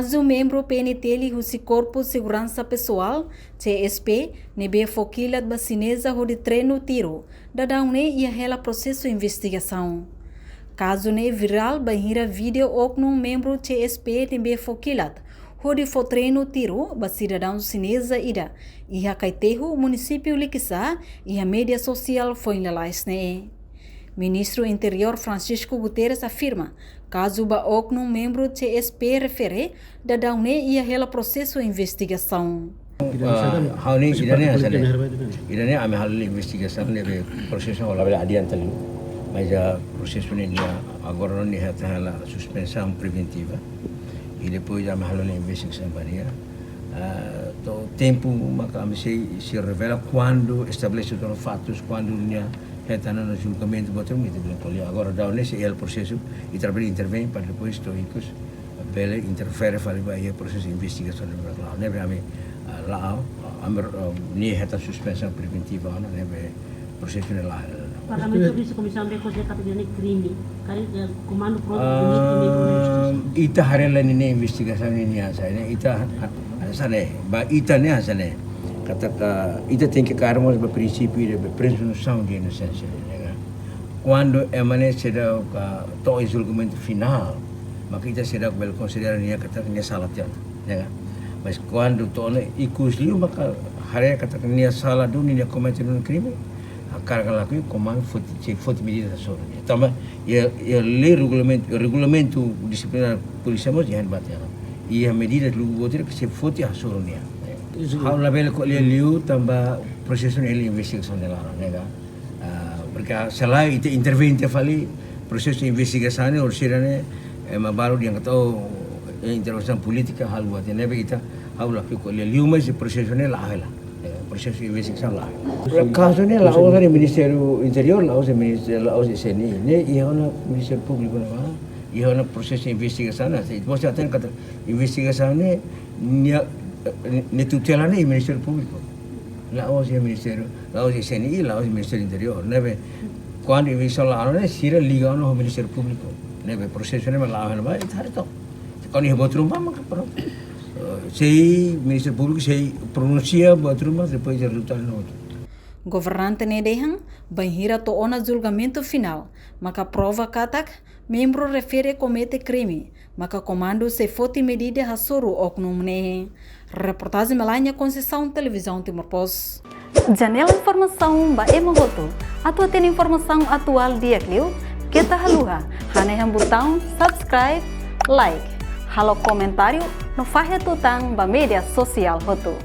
Caso membro PNT husi Corpo Segurança Pessoal, CSP, nebe foquilat bacinesa de treino tiro, dadão ne ia rela processo investigação. Caso ne viral bahira vídeo oknum membro CSP nebe foquilat, de fo treino tiro ba cidadão cinesa ida, ia kaitehu município Liquiçá, ia mídia social foi lalais ne. Ministro Interior Francisco Guterres afirma, caso ba oknum membro CSP refere, dadão ne ia rela processo investigação. Hal ni idane ame hal investigação nebe processo hola bela adian tali, mas a processo ni agora ni hata hala suspensão preventiva e depois ame hal ni investigação varia. To tempo maka ame se revela quando estabelece os fatos, quando nia retana no julgamento botam itu boleh agora dá nesse é o processo e trabalha intervém para depois toicos bela interfere fale vai o processo de investigação no Brasil nebe ame lá ni reta suspensão preventiva não nebe processo lá Parlamento bisa comissão de coisa categoria crime kali comando pronto ita harela ni investigação ni asa ne ita asane ba ita ne asane kata ita tem que carmos o princípio de presunção de inocência. Quando emanece da to julgamento final, maka ita será bel considerar nia kata nia salah tiang, mas quando to ikusliu maka hari kata nia salah do nia cometer um crime, akar laku comando foto medida sobre. Tama ia lei regulamento disciplinar polícia mas jangan batal. Ia medida lugu botir que se foto a sobre nia. Hal label ko liu tambah proses ni investigasi nela nega mereka selain itu interventi fali proses investigasi ni urusan baru dia kata intervensi politika hal buat ni kita hal lagi ko liu masih proses ni lah proses investigasi lah kasus ni lah orang Ministerio Interior lah orang Ministeri lah orang seni ni ia orang Ministeri Publik mana ia orang proses investigasi ni itu mesti ada kata investigasi ni ni tutela ni Ministério Público. Lá hoje é Ministério, lá hoje é CNI, lá hoje é Ministério Interior. Neve quando investigação lá não é sira liga no Ministério Público. Neve processo nem lá não vai estar então. Quando ia botar rumah maka pronto. Sei Ministério Público sei pronuncia botar rumah depois de resultado no outro. Governante ne dehang banhira to ona julgamento final, maka prova katak membro refere comete crime, maka comando se fote medida hasuru oknum ne. Reportagem Melania Conceição, Televisão Timor Post. Janela informação ba emogoto. Atua tem informação atual dia clio. Kita haluha. Haneham botão subscribe, like. Halo comentário no fahe tutang ba media sosial hotu.